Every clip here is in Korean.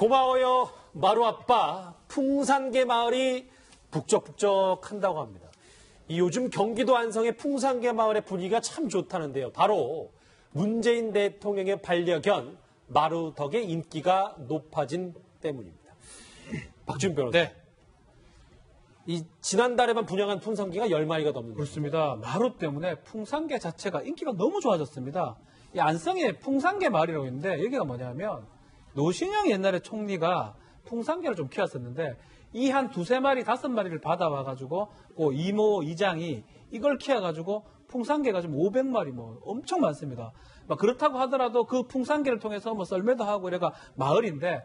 고마워요 마루 아빠. 풍산개 마을이 북적북적한다고 합니다. 요즘 경기도 안성의 풍산개 마을의 분위기가 참 좋다는데요. 바로 문재인 대통령의 반려견 마루 덕의 인기가 높아진 때문입니다. 박준 변호사. 네. 지난달에만 분양한 풍산개가 10마리가 넘는 그렇습니다. 마루 때문에 풍산개 자체가 인기가 너무 좋아졌습니다. 이 안성에 풍산개 마을이라고 있는데 여기가 뭐냐면 노신영 옛날에 총리가 풍산개를 좀 키웠었는데 이 한 두세 마리, 5마리를 받아와가지고 그 이모, 이장이 이걸 키워가지고 풍산개가 좀 500마리 엄청 많습니다. 그렇다고 하더라도 그 풍산개를 통해서 썰매도 하고 이래가 마을인데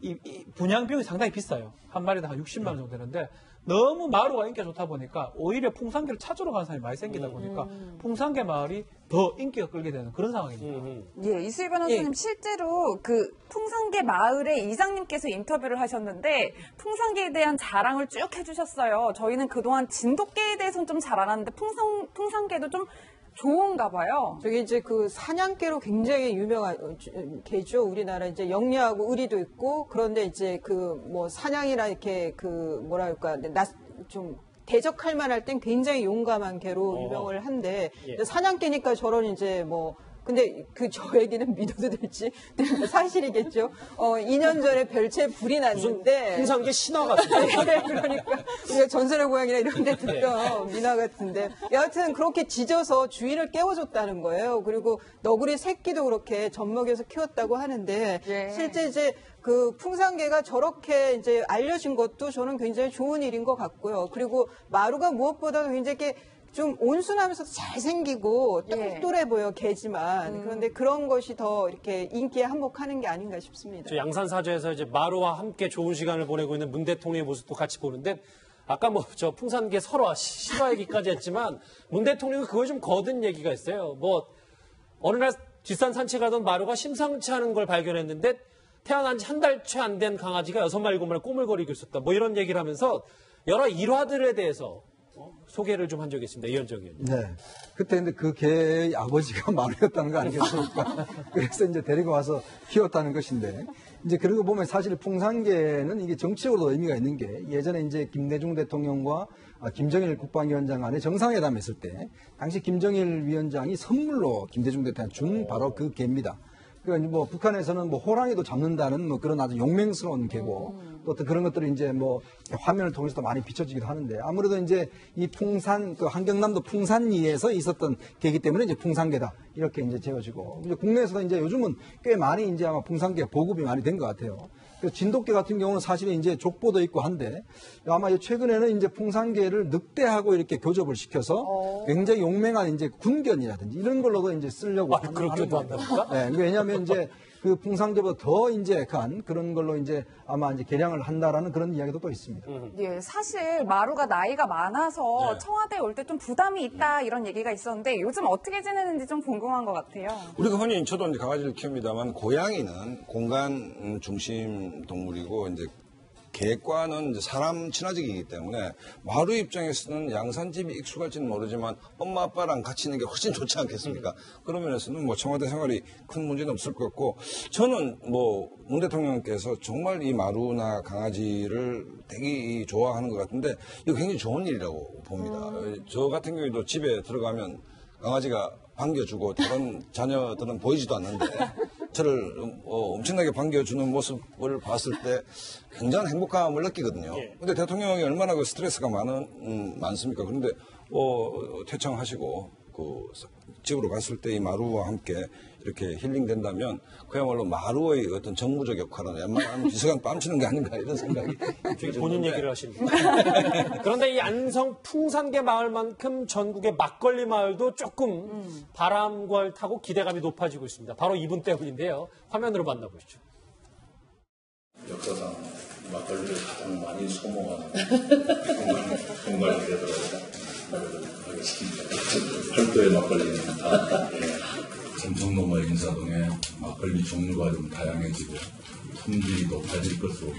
이 분양 비용이 상당히 비싸요. 한 마리당 한 60만 원 정도 되는데 너무 마루가 인기가 좋다 보니까 오히려 풍산개를 찾으러 가는 사람이 많이 생기다 보니까 풍산개 마을이 더 인기가 끌게 되는 그런 상황입니다. 예, 이수희 변호사님 실제로 그 풍산개 마을의 이장님께서 인터뷰를 하셨는데 풍산개에 대한 자랑을 쭉 해주셨어요. 저희는 그동안 진돗개에 대해서는 좀 잘 알았는데 풍산개도 좀 좋은가 봐요. 저게 이제 그 사냥개로 굉장히 유명한 개죠. 우리나라 이제 영리하고 의리도 있고 그런데 이제 그 사냥이나 이렇게 그 뭐랄까 좀 대적할 만할 땐 굉장히 용감한 개로 유명을 한데 사냥개니까 저런 이제 근데 저 얘기는 믿어도 될지 사실이겠죠. 2년 전에 별채 불이 났는데 풍산개 신화 같은데. 네, 그러니까 우리가 전설의 고향이나 이런 데 듣던 민화 같은데 여하튼 그렇게 짖어서 주인을 깨워줬다는 거예요. 그리고 너구리 새끼도 그렇게 젖먹여서 키웠다고 하는데 실제 이제 그 풍산개가 저렇게 이제 알려진 것도 저는 굉장히 좋은 일인 것 같고요. 그리고 마루가 무엇보다도 굉장히 좀 온순하면서도 잘생기고 똑똑해 보여 개지만 그런데 그런 것이 더 이렇게 인기에 한몫하는 게 아닌가 싶습니다. 저 양산사저에서 이제 마루와 함께 좋은 시간을 보내고 있는 문 대통령의 모습도 같이 보는데 아까 저 풍산개 설화 실화 얘기까지 했지만 문 대통령이 그걸 좀 거둔 얘기가 있어요. 어느 날 뒷산 산책하던 마루가 심상치 않은 걸 발견했는데 태어난 지 한 달 채 안 된 강아지가 6마리 7마리 꼬물거리고 있었다. 이런 얘기를 하면서 여러 일화들에 대해서 소개를 좀 한 적이 있습니다. 이현정 의원님. 네. 그때 근데 그 개의 아버지가 마루였다는 거 아니겠습니까? 그래서 이제 데리고 와서 키웠다는 것인데, 이제 그런 거 보면 사실 풍산개는 이게 정치적으로도 의미가 있는 게 예전에 이제 김대중 대통령과 김정일 국방위원장 간에 정상회담 했을 때, 당시 김정일 위원장이 선물로 김대중 대통령 준 바로 그 개입니다. 그러니까 북한에서는 호랑이도 잡는다는 그런 아주 용맹스러운 개고 또 그런 것들이 이제 화면을 통해서도 많이 비춰지기도 하는데 아무래도 이제 이 풍산 그 한경남도 풍산리에서 있었던 개이기 때문에 이제 풍산개다 이렇게 이제 지어지고 이제 국내에서도 이제 요즘은 꽤 많이 이제 아마 풍산개 보급이 많이 된 것 같아요. 그 진돗개 같은 경우는 사실 이제 족보도 있고 한데 아마 최근에는 이제 풍산개를 늑대하고 이렇게 교접을 시켜서 굉장히 용맹한 이제 군견이라든지 이런 걸로도 이제 쓰려고 그렇게도 한답니까? 네, 왜냐하면 이제 그 풍산개보다 더 이제 그런 걸로 이제 아마 이제 개량을 한다라는 그런 이야기도 또 있습니다. 예, 사실 마루가 나이가 많아서 청와대에 올 때 좀 부담이 있다 이런 얘기가 있었는데 요즘 어떻게 지내는지 좀 궁금한 것 같아요. 우리가 흔히 저도 이제 강아지를 키웁니다만 고양이는 공간 중심 동물이고 이제 개과는 이제 사람 친화적이기 때문에 마루 입장에서는 양산집이 익숙할지는 모르지만 엄마 아빠랑 같이 있는 게 훨씬 좋지 않겠습니까? 그런 면에서는 청와대 생활이 큰 문제는 없을 것 같고 저는 문 대통령께서 정말 이 마루나 강아지를 되게 좋아하는 것 같은데 이거 굉장히 좋은 일이라고 봅니다. 저 같은 경우에도 집에 들어가면 강아지가 반겨주고 다른 자녀들은 보이지도 않는데 저를 엄청나게 반겨주는 모습을 봤을 때 굉장한 행복감을 느끼거든요. 근데 대통령이 얼마나 그 스트레스가 많습니까? 그런데 퇴청하시고 그 집으로 갔을 때 이 마루와 함께 이렇게 힐링된다면 그야말로 마루의 어떤 정무적 역할은 웬만하면 비서관 뺨치는 게 아닌가 이런 생각이 본인 얘기를 하십니다. 그런데 이 안성 풍산개 마을만큼 전국의 막걸리 마을도 조금 바람걸 타고 기대감이 높아지고 있습니다. 바로 이분 때문인데요. 화면으로 만나보시죠. 역사상 막걸리를 가장 많이 소모하는 공간이 되더라고요. 별도의 막걸리입니다. 전통로마 인사동에 막걸리 종류가 좀 다양해지고 품질이 높아질 것으로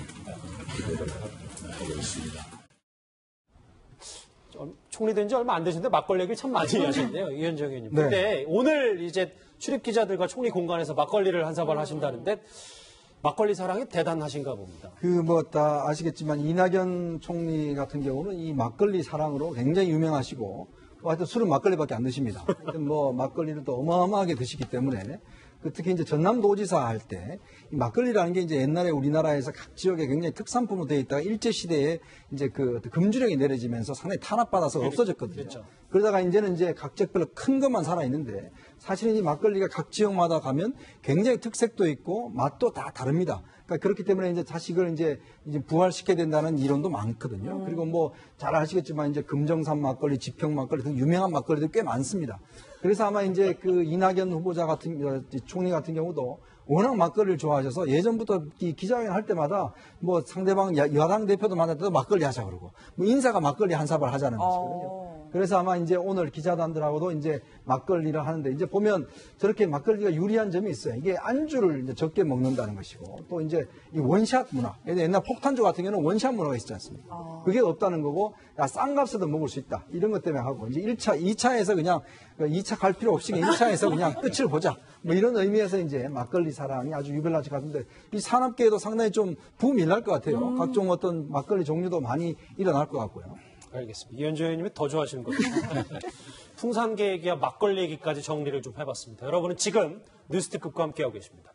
기대를 하고 있습니다. 총리 된 지 얼마 안 되셨는데 막걸리 얘기를 참 많이 하셨네요. 이현정 의원님. 근데 오늘 이제 출입 기자들과 총리 공간에서 막걸리를 한 사발 하신다는데 막걸리 사랑이 대단하신가 봅니다. 다 아시겠지만 이낙연 총리 같은 경우는 이 막걸리 사랑으로 굉장히 유명하시고 하여튼 술은 막걸리밖에 안 드십니다. 하여튼 막걸리를 또 어마어마하게 드시기 때문에 특히 이제 전남도지사 할 때 막걸리라는 게 이제 옛날에 우리나라에서 각 지역에 굉장히 특산품으로 되어 있다가 일제 시대에 이제 그 금주령이 내려지면서 상당히 탄압받아서 없어졌거든요. 그렇죠. 그러다가 이제는 이제 각 지역별로 큰 것만 살아 있는데 사실은 이 막걸리가 각 지역마다 가면 굉장히 특색도 있고 맛도 다 다릅니다. 그러니까 그렇기 때문에 이제 다시 이걸 이제 부활시켜야 된다는 이론도 많거든요. 그리고 잘 아시겠지만 이제 금정산 막걸리, 지평 막걸리 등 유명한 막걸리들 꽤 많습니다. 그래서 아마 이제 그 이낙연 후보자 총리 같은 경우도 워낙 막걸리를 좋아하셔서 예전부터 이 기자회견 할 때마다 상대방 여당 대표도 만날 때도 막걸리 하자 그러고 인사가 막걸리 한 사발 하자는 것이거든요. 그래서 아마 이제 오늘 기자단들하고도 이제 막걸리를 하는데 이제 보면 저렇게 막걸리가 유리한 점이 있어요. 이게 안주를 이제 적게 먹는다는 것이고 또 이제 이 원샷 문화. 옛날 폭탄주 같은 경우는 원샷 문화가 있지 않습니까? 그게 없다는 거고 싼 값에도 먹을 수 있다. 이런 것 때문에 하고 이제 1차, 2차에서 그냥 2차 갈 필요 없이 1차에서 그냥 끝을 보자. 이런 의미에서 이제 막걸리 사랑이 아주 유별나지 같은데 이 산업계에도 상당히 좀 붐이 날 것 같아요. 각종 어떤 막걸리 종류도 많이 일어날 것 같고요. 알겠습니다. 이현주 의원님이 더 좋아하시는 거죠. 풍산계 얘기와 막걸리 얘기까지 정리를 좀 해봤습니다. 여러분은 지금 뉴스특급과 함께하고 계십니다.